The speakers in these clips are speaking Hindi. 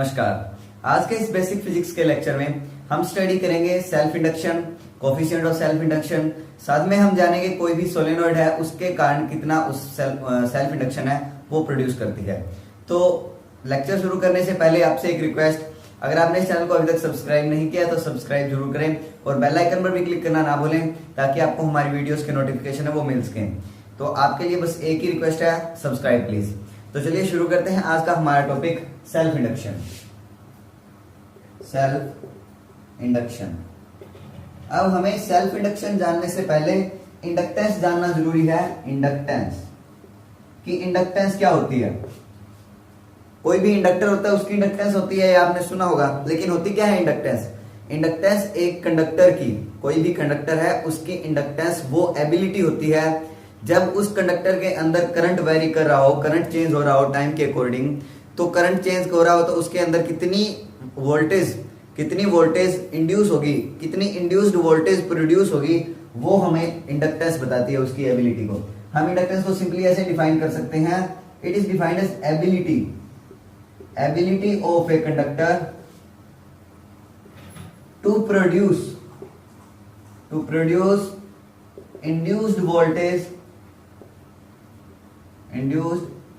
नमस्कार। आज के इस बेसिक फिजिक्स के लेक्चर में हम स्टडी करेंगे self induction, coefficient of self induction. साथ में हम जानेंगे कोई भी सोलेनॉइड है उसके कारण कितना उस सेल्फ इंडक्शन है वो प्रोड्यूस करती है। तो लेक्चर शुरू करने से पहले आपसे एक रिक्वेस्ट, अगर आपने इस चैनल को अभी तक सब्सक्राइब नहीं किया तो सब्सक्राइब जरूर करें और बेल आइकन पर भी क्लिक करना ना भूलें ताकि आपको हमारी वीडियोस के नोटिफिकेशन है वो मिल सके। तो आपके लिए बस एक ही रिक्वेस्ट है, सब्सक्राइब प्लीज। तो चलिए शुरू करते हैं आज का हमारा topic self induction. Self induction. अब हमें सेल्फ इंडक्शन जानने से पहले इंडक्टेंस जानना जरूरी है। इंडक्टेंस कि इंडक्टेंस क्या होती है। कोई भी इंडक्टर होता है उसकी इंडक्टेंस होती है, आपने सुना होगा, लेकिन होती क्या है इंडक्टेंस। इंडक्टेंस एक कंडक्टर की, कोई भी कंडक्टर है उसकी इंडक्टेंस वो एबिलिटी होती है जब उस कंडक्टर के अंदर करंट वेरी कर रहा हो, करंट चेंज हो रहा हो टाइम के अकॉर्डिंग। तो करंट चेंज हो रहा हो तो उसके अंदर कितनी वोल्टेज इंड्यूस होगी, कितनी इंड्यूस्ड वोल्टेज प्रोड्यूस होगी, वो हमें इंडक्टेंस बताती है उसकी एबिलिटी को। हम इंडक्टेंस को सिंपली ऐसे डिफाइन कर सकते हैं, it is defined as ability of a conductor to produce induced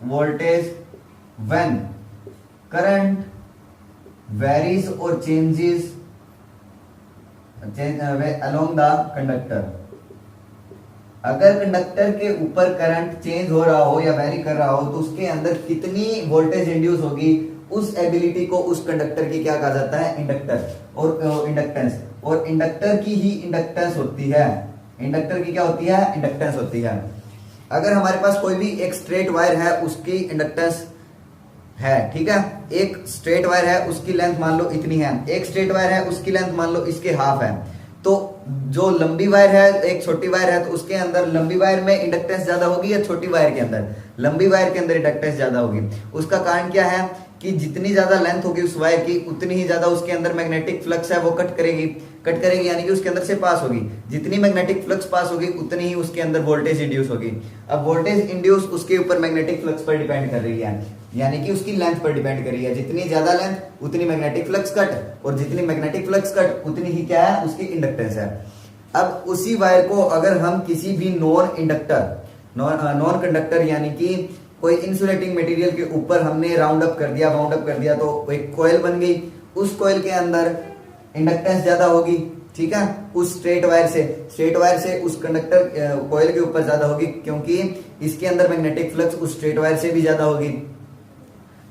voltage when current varies or changes along the conductor। अगर कंडक्टर के ऊपर करंट चेंज हो रहा हो या वेरी कर रहा हो तो उसके अंदर कितनी वोल्टेज इंड्यूस होगी, उस एबिलिटी को उस कंडक्टर की क्या कहा जाता है, इंडक्टर और इंडक्टेंस। और इंडक्टर की ही इंडक्टेंस होती है, इंडक्टर की क्या होती है, इंडक्टेंस होती है। अगर हमारे पास कोई भी एक स्ट्रेट वायर है उसकी इंडक्टेंस है, ठीक है, एक स्ट्रेट वायर है उसकी लेंथ मान लो इतनी है, एक स्ट्रेट वायर है उसकी लेंथ मान लो इसके हाफ है। तो जो लंबी वायर है, एक छोटी वायर है, तो उसके अंदर लंबी वायर में इंडक्टेंस ज्यादा होगी या छोटी वायर के अंदर, लंबी वायर के अंदर इंडक्टेंस ज्यादा होगी। उसका कारण क्या है कि जितनी ज्यादा लेंथ होगी उस वायर की उतनी ही ज्यादा उसके अंदर मैग्नेटिक फ्लक्स है वो कट करेगी यानी कि उसके अंदर से पास होगी। जितनी मैग्नेटिक फ्लक्स पास होगी उतनी ही उसके अंदर वोल्टेज इंड्यूस होगी। अब वोल्टेज इंड्यूस उसके ऊपर मैग्नेटिक फ्लक्स पर डिपेंड कर रही है, यानी कि उसकी लेंथ पर डिपेंड कर रही है। जितनी ज्यादा लेंथ उतनी मैग्नेटिक फ्लक्स कट, और जितनी मैग्नेटिक फ्लक्स कट उतनी ही क्या है, उसकी इंडक्टेंस है। अब उसी वायर को अगर हम किसी भी नॉन कंडक्टर यानी कि कोई इंसुलेटिंग मटेरियल के ऊपर हमने वाउंड अप कर दिया तो एक कॉइल बन गई। उस कॉइल के अंदर इंडक्टेंस ज्यादा होगी, ठीक है, उस स्ट्रेट वायर से उस कंडक्टर कॉइल के ऊपर ज्यादा होगी क्योंकि इसके अंदर मैग्नेटिक फ्लक्स उस स्ट्रेट वायर से भी ज्यादा होगी।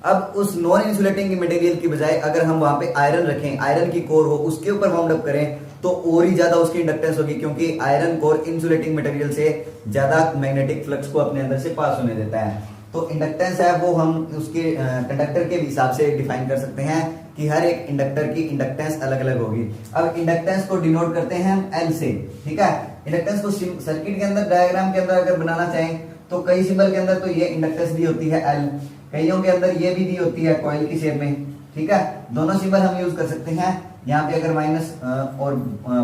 अब उस नॉन इंसुलेटिंग मटेरियल की बजाय अगर हम वहां पे आयरन रखें, आयरन की कोर हो, उसके ऊपर वाउंड अप करें तो और ही ज्यादा उसकी इंडक्टेंस होगी क्योंकि आयरन कोर इंसुलेटिंग मटेरियल से ज्यादा मैग्नेटिक फ्लक्स को अपने अंदर से पास होने देता है। तो इंडक्टेंस है वो हम उसके कंडक्टर के हिसाब से डिफाइन कर सकते हैं कि हर एक इंडक्टर की इंडक्टेंस अलग अलग होगी। अब इंडक्टेंस को डिनोट करते हैं हम एल से, ठीक है। इंडक्टेंस को सर्किट के अंदर, डायग्राम के अंदर अगर बनाना चाहें तो कई सिंबल के अंदर तो ये इंडक्टेंस दी होती है एल, कईयों के अंदर ये भी दी होती है कॉइल की शेप में, ठीक है। दोनों सिंबल हम यूज कर सकते हैं। यहाँ पे अगर माइनस और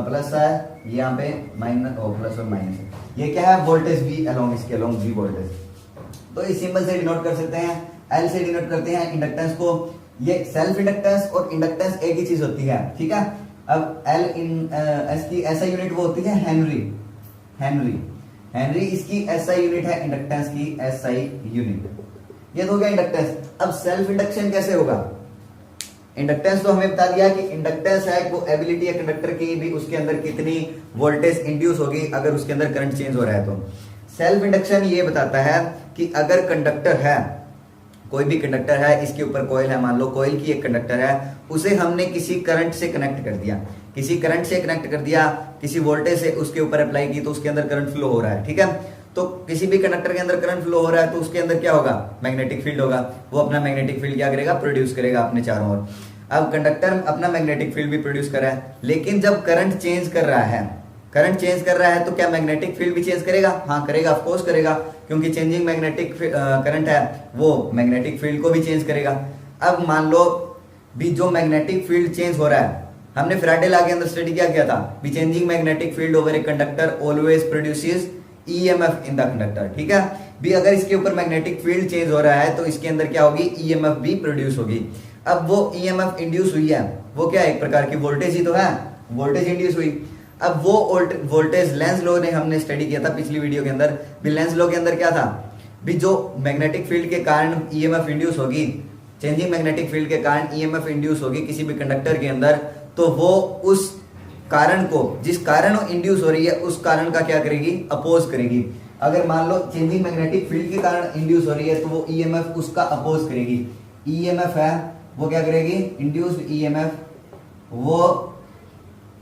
प्लस है, यहाँ पे माइनस और प्लस और माइनस है, ये क्या है, वोल्टेज वी अलोंग, इसके अलोंग वी वोल्टेज। तो इस सिंबल से डिनोट कर सकते हैं, एल से डिनोट करते हैं इंडक्टेंस को। ये सेल्फ इंडक्टेंस और इंडक्टेंस एक ही चीज होती है, ठीक है। अब एल इन एस की ऐसा यूनिट वो होती है हेनरी इसकी एसआई यूनिट है, इंडक्टेंस की एसआई यूनिट। ये तो हो गया इंडक्टेंस। अब सेल्फ इंडक्शन कैसे होगा। इंडक्टेंस तो हमें बता दिया कि इंडक्टेंस है वो एबिलिटी है कंडक्टर की भी, उसके अंदर कितनी वोल्टेज इंड्यूस होगी अगर उसके अंदर करंट चेंज हो रहा है। तो सेल्फ इंडक्शन ये बताता है कि अगर कंडक्टर है, कोई भी कंडक्टर है, इसके ऊपर कॉइल है, मान लो कॉइल की एक कंडक्टर है, उसे हमने किसी करंट से कनेक्ट कर दिया, किसी वोल्टेज से उसके ऊपर अप्लाई की तो उसके अंदर करंट फ्लो हो रहा है, ठीक है। तो किसी भी कंडक्टर के अंदर करंट फ्लो हो रहा है तो उसके अंदर क्या होगा, मैग्नेटिक फील्ड होगा। वो अपना मैग्नेटिक फील्ड क्या करेगा, प्रोड्यूस करेगा अपने चारों ओर। अब कंडक्टर अपना मैग्नेटिक फील्ड भी प्रोड्यूस कर रहा है, लेकिन जब करंट चेंज कर रहा है तो क्या मैग्नेटिक फील्ड भी चेंज करेगा, हाँ करेगा, ऑफ कोर्स करेगा, क्योंकि चेंजिंग मैग्नेटिक करंट है वो मैग्नेटिक फील्ड को भी चेंज करेगा। अब मान लो भी जो मैग्नेटिक फील्ड चेंज हो रहा है, हमने फैराडे लॉ के अंदर स्टडी किया था, भी changing magnetic field over a conductor always produces EMF in the conductor, ठीक है। भी अगर इसके ऊपर मैग्नेटिक फील्ड चेंज हो रहा है तो इसके अंदर क्या होगी, ईएमएफ भी प्रोड्यूस होगी। अब वो ईएमएफ इंड्यूस हुई है, वो क्या है, एक प्रकार की वोल्टेज ही तो है, वोल्टेज इंड्यूस हुई। अब वो वोल्टेज लेंज लॉ ने हमने स्टडी किया था पिछली वीडियो के अंदर भी, लेंज लॉ के अंदर क्या था भी, जो मैग्नेटिक फील्ड के कारण ईएमएफ इंड्यूस होगी, चेंजिंग मैग्नेटिक फील्ड के कारण ईएमएफ इंड्यूस होगी किसी भी कंडक्टर के अंदर, तो वो उस कारण को, जिस कारण वो इंड्यूस हो रही है उस कारण का क्या करेगी, अपोज करेगी। अगर मान लो चेंजिंग मैग्नेटिक फील्ड के कारण इंड्यूस हो रही है तो वो ईएमएफ उसका अपोज करेगी। ईएमएफ है वो क्या करेगी, इंड्यूस्ड ईएमएफ वो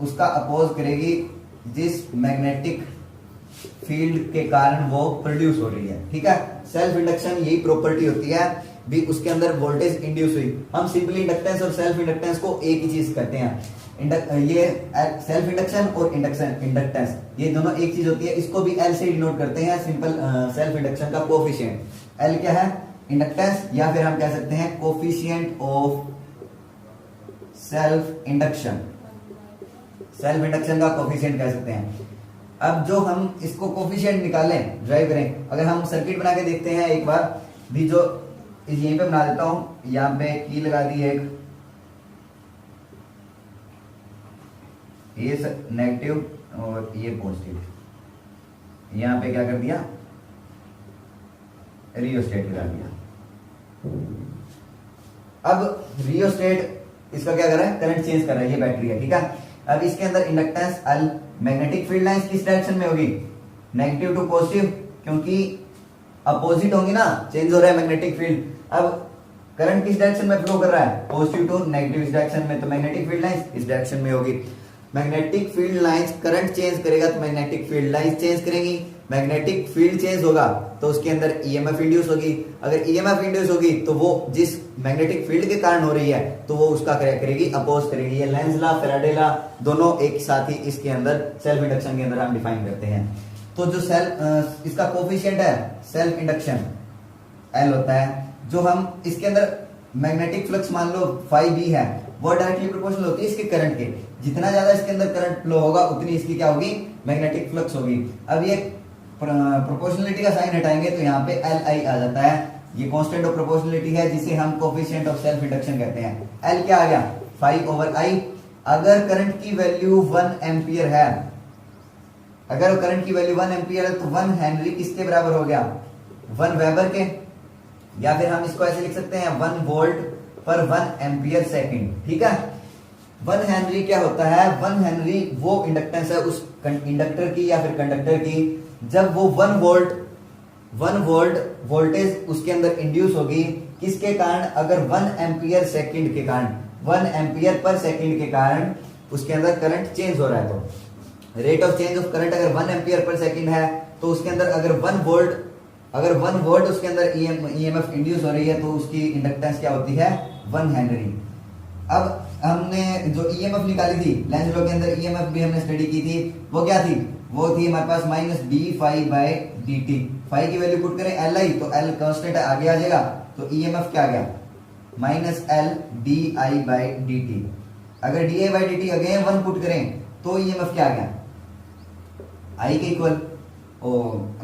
उसका अपोज करेगी जिस मैग्नेटिक फील्ड के कारण वो प्रोड्यूस हो रही है। ठीक है, सेल्फ इंडक्शन यही प्रॉपर्टी होती है भी, उसके अंदर वोल्टेज इंड्यूस हुई। हम सिंपली इंडक्टेंस और सेल्फ इंडक्टेंस को एक ही चीज कहते हैं। ये सेल्फ इंडक्शन और इंडक्टेंस ये दोनों एक चीज होती है। इसको भी एल से डिनोट करते हैं, सिंपल सेल्फ इंडक्शन का कोफिशिएंट। एल क्या है, इंडक्टेंस, या फिर हम कह सकते हैं coefficient of self induction, self induction का कोफिशिएंट कह सकते हैं। अब जो हम इसको कोफिशिएंट निकालें, ड्राइव करें, अगर हम सर्किट बना के देखते हैं एक बार भी, जो यहीं पे बना देता हूं, यहां पे की लगा दी है एक, ये नेगेटिव और ये पॉजिटिव, यहां पे क्या कर दिया, रियोस्टेट लगा दिया। अब रियोस्टेट इसका क्या कर रहा है, करंट चेंज कर रहा है, ये बैटरी है। ठीक है, अब इसके अंदर inductance L, magnetic field lines किस डायरेक्शन में होगी, नेगेटिव टू पॉजिटिव, क्योंकि अपोजिट होंगी ना, चेंज हो रहा है मैग्नेटिक फील्ड। अब करंट किस डायरेक्शन में फ्लो कर रहा है, पॉजिटिव टू नेगेटिव इस डायरेक्शन में, तो मैग्नेटिक फील्ड लाइंस इस डायरेक्शन में होगी। Magnetic field lines current change करेगा तो मैग्नेटिक फील्ड लाइंस चेंज करेंगी। मैग्नेटिक फील्ड चेंज होगा तो उसके अंदर ईएमएफ इंड्यूस होगी। अगर ईएमएफ इंड्यूस होगी तो वो जिस मैग्नेटिक फील्ड के कारण हो रही है तो वो उसका करेगी, अपोज करेगी। ये लेंज लॉ, फैराडे लॉ दोनों एक साथ ही इसके अंदर सेल्फ इंडक्शन के अंदर हम डिफाइन करते हैं। तो जो सेल्फ इसका कोफिशिएंट है सेल्फ इंडक्शन एल होता है। जो हम इसके अंदर मैग्नेटिक फ्लक्स मान लो फाई बी है, वो डायरेक्टली प्रोपोर्शनल होती है इसके करंट के। जितना ज्यादा इसके अंदर करंट फ्लो होगा उतनी इसकी क्या होगी, मैग्नेटिक फ्लक्स होगी। अब ये प्रोपोर्शनलिटी का साइन हटाएंगे तो यहाँ पे एल आई आ जाता है। ये कांस्टेंट ऑफ प्रोपोर्शनलिटी है जिसे हम कोफिशिएंट ऑफ सेल्फ इंडक्शन कहते हैं। एल क्या आ गया, 5 ओवर आई। अगर करंट की वैल्यू 1 एम्पियर है, अगर करंट की वैल्यू 1 एम्पियर है तो 1 हेनरी किसके बराबर हो गया, 1 वेबर के। या फिर हम इसको ऐसे लिख सकते हैं 1 वोल्ट पर 1 एम्पियर सेकंड। ठीक है, 1 हेनरी क्या होता है, 1 हेनरी वो इंडक्टेंस है उस इंडक्टर की या फिर कंडक्टर की, जब वो 1 वोल्ट वोल्टेज उसके अंदर इंड्यूस होगी। किसके कारण, अगर 1 एम्पियर सेकंड के कारण, 1 एम्पियर पर सेकंड के कारण उसके अंदर करंट चेंज हो रहा है। तो rate of change of current अगर 1 एम्पियर पर सेकंड है तो उसके अंदर अगर 1 वोल्ट उसके अंदर ईएमएफ इंड्यूस हो रही है तो उसकी इंडक्टेंस क्या होती है, 1 हेनरी। अब हमने जो ईएमएफ निकाली थी लेंज लॉ के अंदर, ईएमएफ भी हमने स्टडी की थी, वो क्या थी, वो थी हमारे पास minus d phi by d t. Phi की वैल्यू पुट करें एल आई तो एल कांस्टेंट है, आगे आ जाएगा, तो ईएमएफ क्या आ गया, minus L d I by d t. अगर d I by d t again 1 put करें तो ईएमएफ क्या आ गया, आई के इक्वल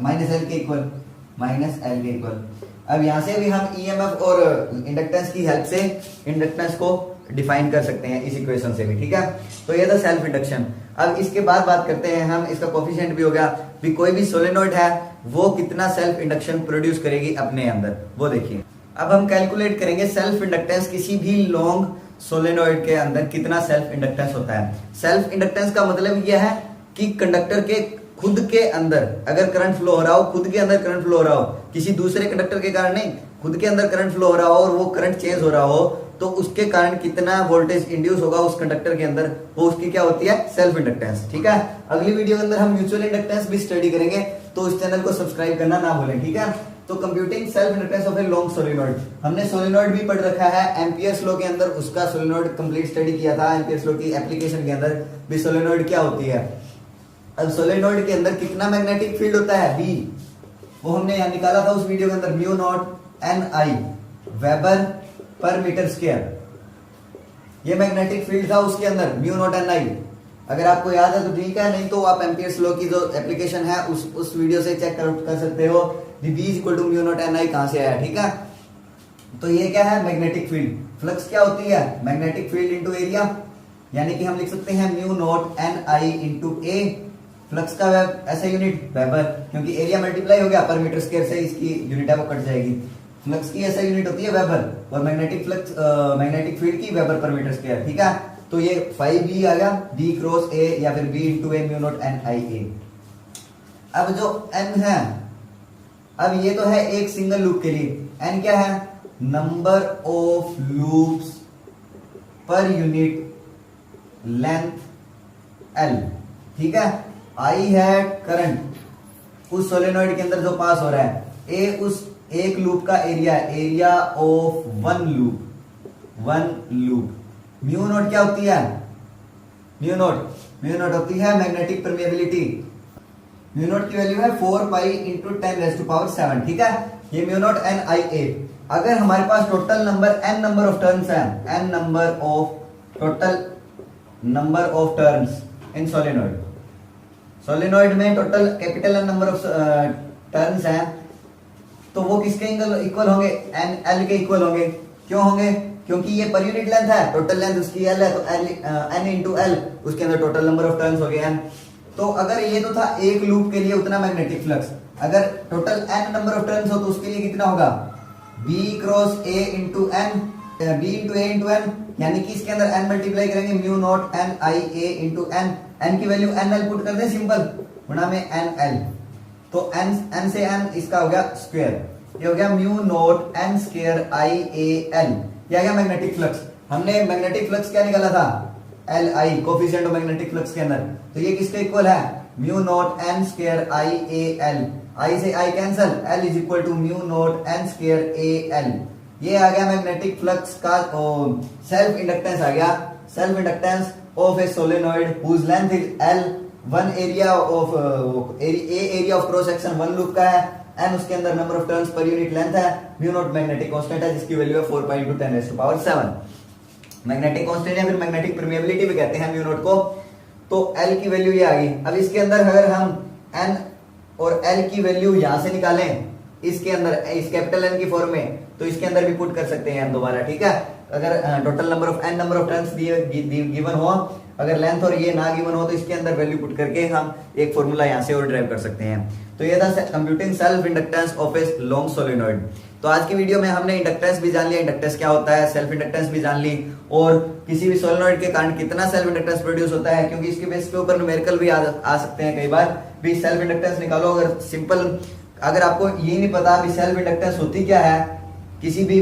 माइनस एल के इक्वल, माइनस एल के इक्वल। अब यहां से भी हम ईएमएफ और इंडक्टेंस की हेल्प से इंडक्टेंस को डिफाइन कर सकते हैं इस इक्वेशन से भी। ठीक है, तो ये था सेल्फ इंडक्शन। अब इसके बाद बात करते हैं हम, इसका कोफिशिएंट भी हो गया भी, कोई भी सोलेनॉइड है वो कितना सेल्फ इंडक्शन प्रोड्यूस करेगी अपने अंदर, वो देखिए। अब हम कैलकुलेट करेंगे सेल्फ इंडक्टेंस किसी भी लॉन्ग सोलेनॉइड के अंदर कितना सेल्फ इंडक्टेंस होता है। सेल्फ इंडक्टेंस का मतलब यह है कि कंडक्टर के खुद के अंदर अगर करंट फ्लो हो रहा हो, खुद के अंदर करंट फ्लो हो रहा हो, किसी दूसरे कंडक्टर के कारण नहीं, खुद के अंदर करंट फ्लो हो रहा हो और वो करंट चेंज हो रहा हो तो उसके कारण कितना वोल्टेज इंड्यूस होगा उस कंडक्टर के अंदर, वो उसकी क्या होती है, सेल्फ इंडक्टेंस। ठीक है, अगली वीडियो के अंदर हम म्यूचुअल इंडक्टेंस भी स्टडी करेंगे, तो इस चैनल को सब्सक्राइब करना ना भूलें। ठीक है, तो computing self inductance of a long solenoid, हमने सोलेनॉइड भी पढ़ रखा है एम्पियर्स लॉ के अंदर, उसका सोलेनॉइड कंप्लीट स्टडी किया था एम्पियर्स लॉ की एप्लीकेशन के अंदर भी सोलेनॉइड क्या होती है। अब सोलेनॉइड के अंदर कितना मैग्नेटिक फील्ड होता है, बी, वो हमने यहां निकाला था उस वीडियो के अंदर, mu naught N I weber per metre square. ये मैग्नेटिक फील्ड था उसके अंदर, म्यू नॉट एन आई। अगर आपको याद है तो ठीक है, नहीं तो आप एम्पियर्स लॉ की जो एप्लीकेशन है उस वीडियो से चेक कर सकते हो B equal to mu naught N I कहां से आया। ठीक है, तो ये क्या है, मैग्नेटिक फील्ड। फ्लक्स क्या होती है, मैग्नेटिक फील्ड इनटू एरिया, यानी कि हम लिख सकते हैं म्यू नॉट एन आई इंटू ए। फ्लक्स का ऐसा यूनिट वेबर, क्योंकि एरिया मल्टीप्लाई हो गया पर मीटर स्क्वायर से, इसकी यूनिट है वो कट जाएगी। फ्लक्स की ऐसा यूनिट होती है वेबर, और मैग्नेटिक फ्लक्स मैग्नेटिक फील्ड की वेबर पर मीटर स्क्वायर, ठीक है। तो ये 5b आ गया, b क्रॉस a या फिर b into A mu naught N I A. अब जो n है, अब ये तो है एक सिंगल लूप के लिए, n क्या है, number of loops per unit length l, ठीक है। I है करंट उस सोलेनॉइड के अंदर जो पास हो रहा है, a उस एक लूप का एरिया है, area of one loop. Mu naught क्या होती है, म्यू नॉट होती है मैग्नेटिक परमेबिलिटी। म्यू नॉट की वैल्यू है 4 पाई इंटू 10⁻⁷, ठीक है। ये mu naught N I A. अगर हमारे पास total number n number of turns है, n total number of turns in solenoid में total capital n number of turns हैं, तो वो किसके इक्वल होंगे, एन एल के इक्वल होंगे। क्यों होंगे, क्योंकि ये पर यूनिट लेंथ है, टोटल लेंथ उसकी एल है, तो एन इंटू एल, उसके अंदर टोटल नंबर ऑफ टर्न्स हो गए एन। तो अगर ये तो था एक लूप के लिए उतना मैग्नेटिक फ्लक्स, अगर total N number of turns हो तो उसके लिए कितना होगा, B cross A into N, B into A into N, यानी कि इसके अंदर एन मल्टीप्लाई करेंगे mu naught N I A into N. N की वैल्यू एन एल पुट कर दे सिंपल, गुणा में एन एल, तो एन से एन इसका हो गया स्क्वायर, ये हो गया mu naught N square I A L. ये आ गया मैग्नेटिक फ्लक्स। हमने मैग्नेटिक फ्लक्स क्या निकाला था, L I, coefficient of magnetic flux के अंदर, तो ये किसके इक्वल है, mu naught N square I A L. I से I cancel, L is equal to mu naught N square A L. ये आ गया मैग्नेटिक फ्लक्स का सेल्फ इंडक्टेंस आ गया, self inductance of a solenoid whose length is L, one area of area of cross section one loop का है, एन उसके अंदर number of turns per unit length है, म्यू नॉट मैग्नेटिक कांस्टेंट है जिसकी वैल्यू है 4 पाई इंटू 10⁻⁷। मैग्नेटिक कांस्टेंट या फिर मैग्नेटिक परमेबिलिटी भी कहते हैं म्यू नॉट को। तो एल की वैल्यू ये आ गई। अब इसके अंदर अगर हम एन और एल की वैल्यू यहां से निकालें, इसके अंदर इस कैपिटल एन की फॉर्म में, तो इसके अंदर भी पुट कर सकते हैं हम दोबारा, ठीक है। अगर total number of N number of turns given हो, अगर लेंथ और ये ना गिवन हो, तो इसके अंदर वैल्यू पुट करके हम एक फॉर्मूला यहां से और ड्राइव कर सकते हैं। तो ये था computing self inductance of a long solenoid. तो आज की वीडियो में हमने इंडक्टेंस भी जान लिया, इंडक्टेंस क्या होता है, सेल्फ इंडक्टेंस भी जान ली, और किसी भी सोलेनॉइड के कारण कितना सेल्फ इंडक्टेंस प्रोड्यूस होता है, क्योंकि इसके बेस के ऊपर न्यूमेरिकल भी आ सकते हैं। कई बार भी सेल्फ इंडक्टेंस निकालो, अगर सिंपल, अगर आपको ये नहीं पता भी सेल्फ इंडक्टेंस होती क्या है किसी भी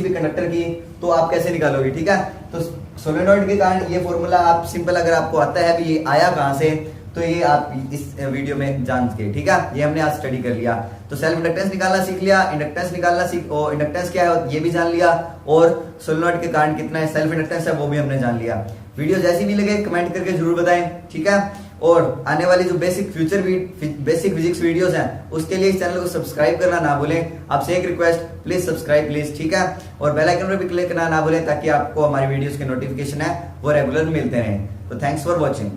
कंडक्टर की, तो आप कैसे निकालोगे, ठीक है। तो सोलेनॉइड के कारण ये फॉर्मूला आप सिंपल, अगर आपको आता है भी ये आया कहां से, तो ये आप इस वीडियो में जान के, ठीक है। ये हमने आज स्टडी कर लिया। तो सेल्फ इंडक्टेंस निकालना सीख लिया, इंडक्टेंस निकालना और इंडक्टेंस क्या है ये भी जान लिया, और सोलेनॉइड के कारण कितना है सेल्फ इंडक्टेंस है वो भी हमने जान लिया। वीडियो जैसी भी लगे कमेंट करके जरूर बताएं, ठीक है। और आने वाली जो बेसिक फिजिक्स वीडियोस हैं उसके लिए इस चैनल को सब्सक्राइब करना ना भूलें। आपसे एक रिक्वेस्ट, प्लीज सब्सक्राइब प्लीज, ठीक है। और बेल आइकन पर भी क्लिक करना ना भूलें ताकि आपको हमारी वीडियोस के नोटिफिकेशन है वो रेगुलर मिलते रहें। तो थैंक्स फॉर वॉचिंग।